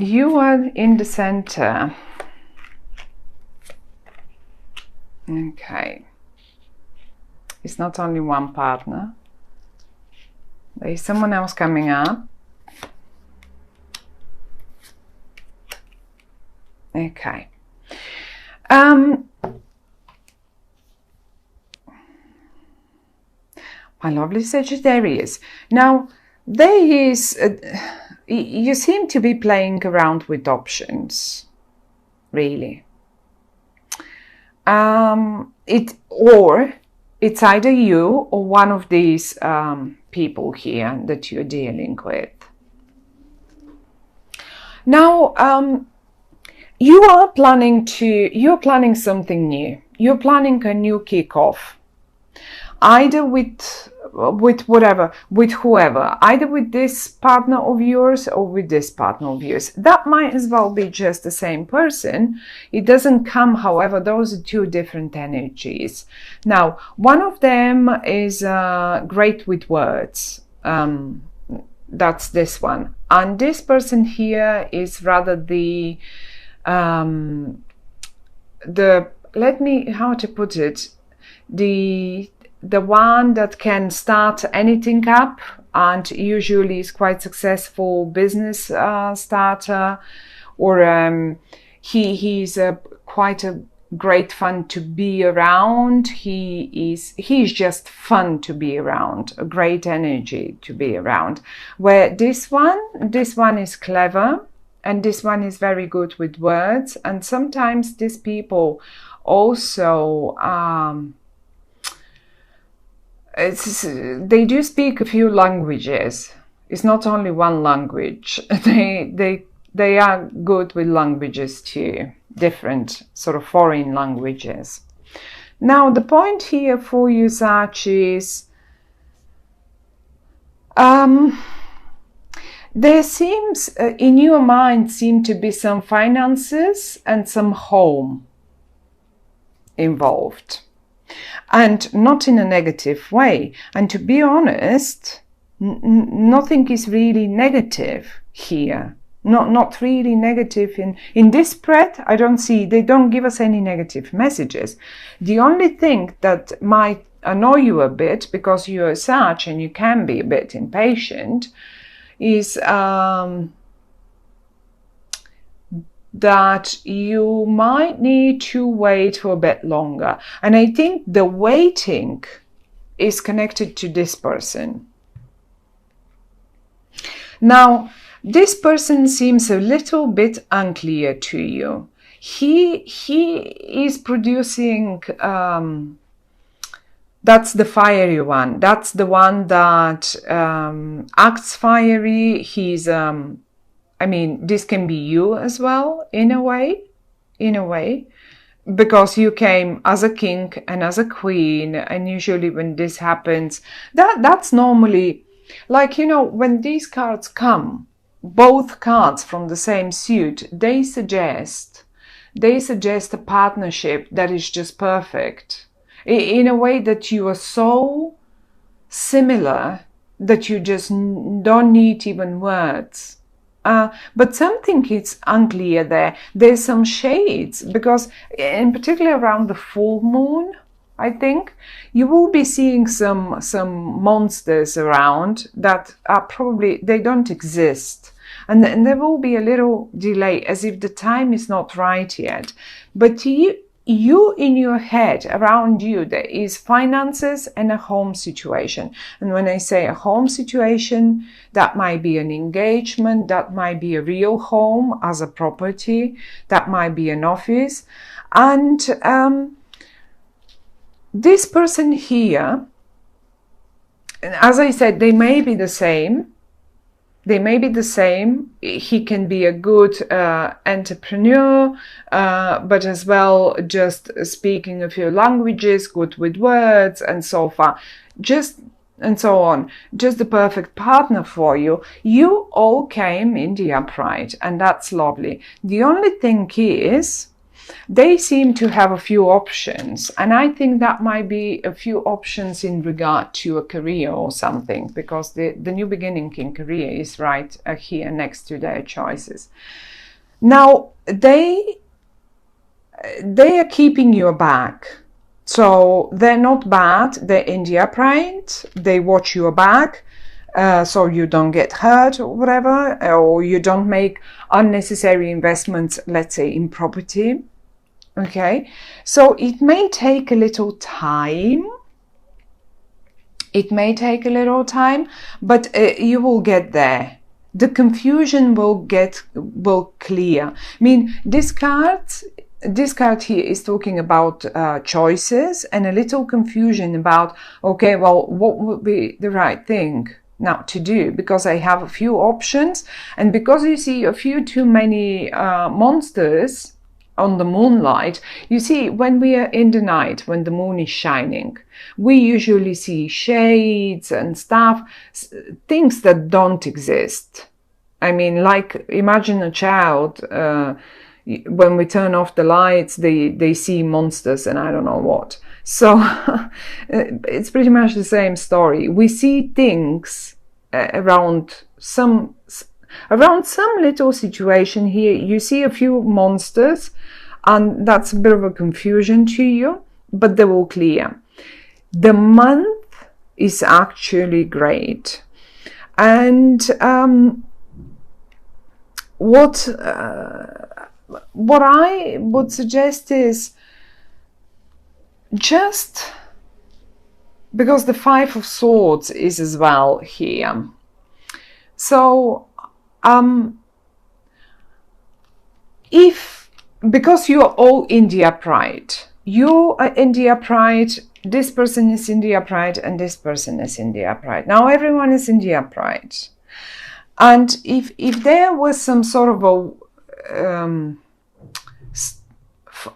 You are in the center. Okay. It's not only one partner. There is someone else coming up. Okay. My lovely Sagittarius. Now, there is, you seem to be playing around with options, really. It's either you or one of these people here that you're dealing with. Now, you're planning something new. You're planning a new kickoff, either with whoever, either with this partner of yours or with this partner of yours. That might as well be just the same person. It doesn't come, however, those are two different energies. Now, one of them is great with words. That's this one. And this person here is rather how to put it, the one that can start anything up and usually is quite successful business starter, or he's quite a great fun to be around. He's just fun to be around, a great energy to be around. Where this one is clever, and this one is very good with words, and sometimes these people also they do speak a few languages. It's not only one language. They are good with languages too, different sort of foreign languages. Now, the point here for you, Sag, is there seems, in your mind, seem to be some finances and some home involved. And not in a negative way. And to be honest, nothing is really negative here. Not really negative in this spread. I don't see, they don't give us any negative messages. The only thing that might annoy you a bit, because you're a Sag and you can be a bit impatient, is that you might need to wait for a bit longer. And I think the waiting is connected to this person. Now, this person seems a little bit unclear to you. He is producing, that's the fiery one. That's the one that acts fiery. He's this can be you as well, in a way, because you came as a king and as a queen, and usually when this happens, that's normally, like, when these cards come, both cards from the same suit, they suggest a partnership that is just perfect, in a way that you are so similar that you just don't need even words. But something is unclear there. There's some shades, because in particular around the full moon, I think, you will be seeing some monsters around that are probably, they don't exist. And there will be a little delay, as if the time is not right yet. But you in your head, around you, there is finances and a home situation. And when I say a home situation, that might be an engagement, that might be a real home as a property, that might be an office. And this person here, as I said, they may be the same. He can be a good entrepreneur, but as well just speaking a few languages, good with words and so far, and so on. Just the perfect partner for you. You all came in the upright, and that's lovely. The only thing is they seem to have a few options, and I think that might be a few options in regard to a career or something, because the new beginning in career is right here next to their choices. Now they are keeping your back. So they're not bad, they're in the upright, they watch your back, so you don't get hurt or whatever, or you don't make unnecessary investments, let's say in property. Okay, so it may take a little time. It may take a little time, but you will get there. The confusion will clear. I mean, this card here is talking about choices and a little confusion about, okay, well, what would be the right thing now to do? Because I have a few options, and because you see a few too many monsters on the moonlight. You see, when we are in the night, when the moon is shining, we usually see shades and stuff, things that don't exist. I mean, like, imagine a child, when we turn off the lights, they see monsters and I don't know what. So it's pretty much the same story. We see things around some little situation here. You see a few monsters, and that's a bit of a confusion to you, but they will clear. The month is actually great. And what I would suggest is, just because the Five of Swords is as well here. So because you are all in the upright, you are in the upright, this person is in the upright, and this person is in the upright. Now everyone is in the upright. And if there was some sort of a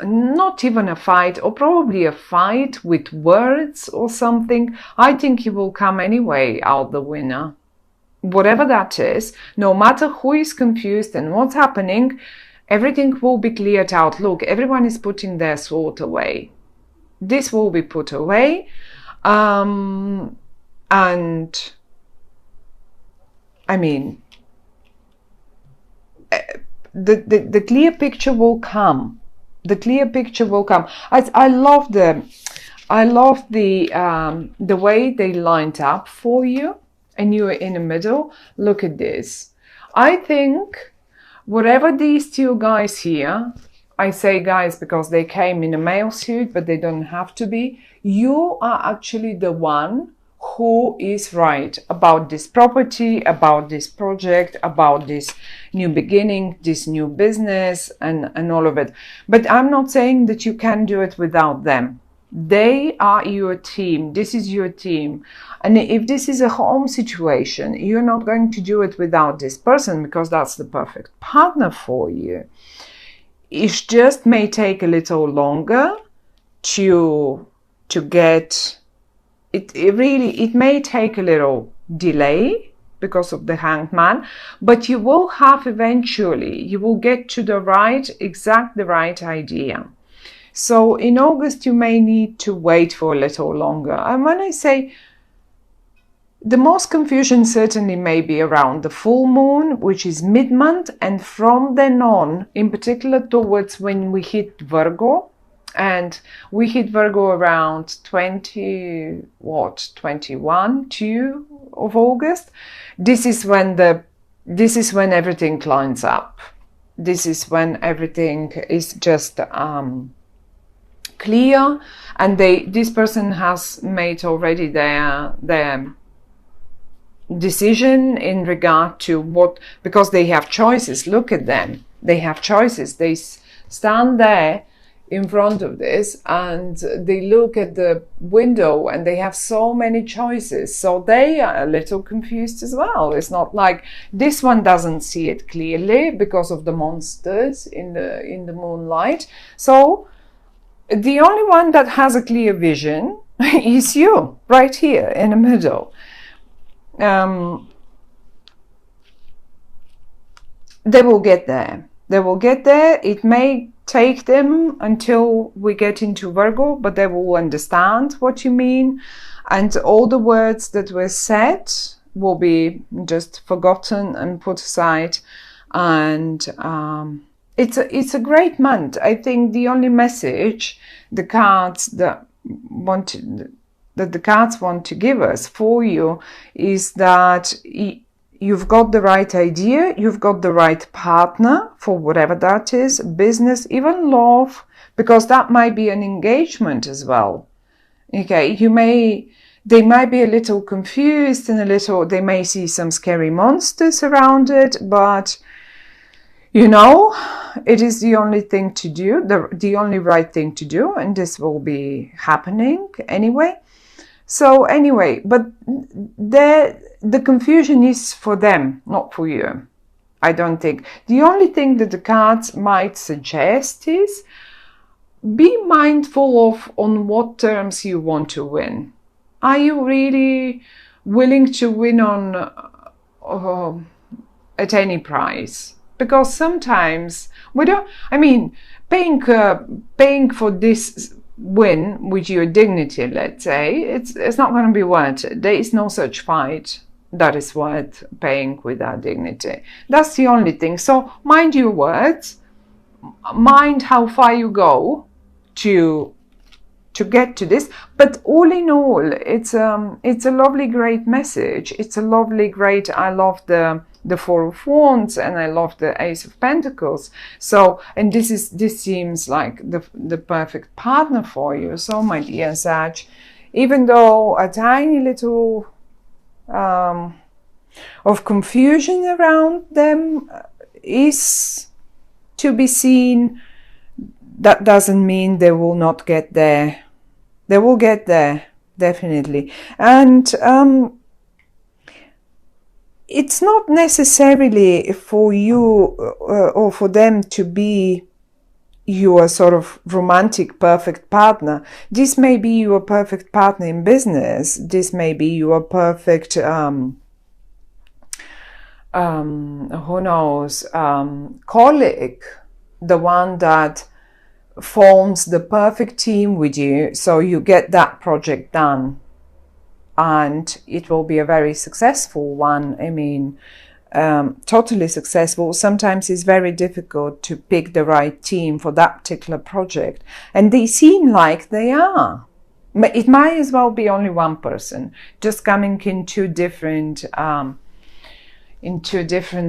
not even a fight, or probably a fight with words or something, I think you will come anyway out the winner. Whatever that is, no matter who is confused and what's happening, everything will be cleared out. Look, everyone is putting their sword away. This will be put away. And I mean, the clear picture will come. The clear picture will come. I love the way they lined up for you, and you are in the middle. Look at this. I think whatever these two guys here, I say guys because they came in a male suit, but they don't have to be. You are actually the one who is right about this property, about this project, about this new beginning, this new business, and all of it. But I'm not saying that you can do it without them. They are your team. This is your team. And if this is a home situation, you're not going to do it without this person, because that's the perfect partner for you. It just may take a little longer to get it may take a little delay because of the Hanged Man, but you will have eventually, you will get to the right idea. So in August, you may need to wait for a little longer. And when I say the most confusion certainly may be around the full moon, which is mid-month, and from then on, in particular towards when we hit Virgo, and we hit Virgo around 21, 2 of August. This is when everything climbs up. This is when everything is just clear, and this person has made already their decision in regard to what, because they have choices. Look at them. They have choices. They stand there in front of this and they look at the window and they have so many choices. So they are a little confused as well. It's not like this one doesn't see it clearly because of the monsters in the moonlight. So the only one that has a clear vision is you, right here in the middle. They will get there. They will get there. It may take them until we get into Virgo, but they will understand what you mean. And all the words that were said will be just forgotten and put aside. And it's a great month. I think the only message the cards that the cards want to give us for you is that you've got the right idea, you've got the right partner for whatever that is, business, even love, because that might be an engagement as well. Okay, they might be a little confused and they may see some scary monsters around it, but you know, it is the only thing to do, the only right thing to do, and this will be happening anyway. So anyway, but the confusion is for them, not for you. I don't think. The only thing that the cards might suggest is be mindful of on what terms you want to win. Are you really willing to win on at any price? Because sometimes we don't. I mean, paying for this win with your dignity, let's say, it's not going to be worth it. There is no such fight that is worth paying with our dignity. That's the only thing. So mind your words, mind how far you go to get to this. But all in all, it's a lovely, great message. It's a lovely, great. I love the Four of Wands, and I love the Ace of Pentacles. So, and this seems like the perfect partner for you. So, my dear Sag, even though a tiny little of confusion around them is to be seen, that doesn't mean they will not get there. They will get there, definitely. And it's not necessarily for you or for them to be your sort of romantic perfect partner. This may be your perfect partner in business. This may be your perfect, who knows, colleague, the one that forms the perfect team with you, so you get that project done. And it will be a very successful one. I mean, totally successful. Sometimes it's very difficult to pick the right team for that particular project. And they seem like they are. It might as well be only one person, just coming in two different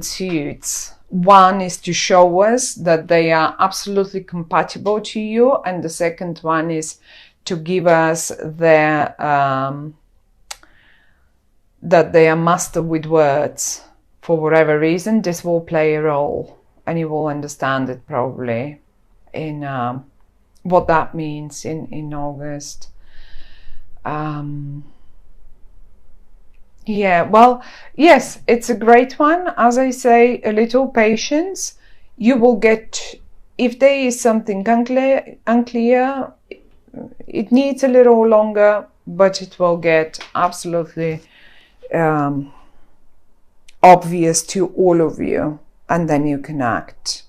suits. One is to show us that they are absolutely compatible to you. And the second one is to give us their... that they are master with words. For whatever reason, this will play a role, and you will understand it probably in what that means in August. Yeah, well, yes, it's a great one. As I say, a little patience. You will get, if there is something unclear, it needs a little longer, but it will get absolutely obvious to all of you, and then you can act.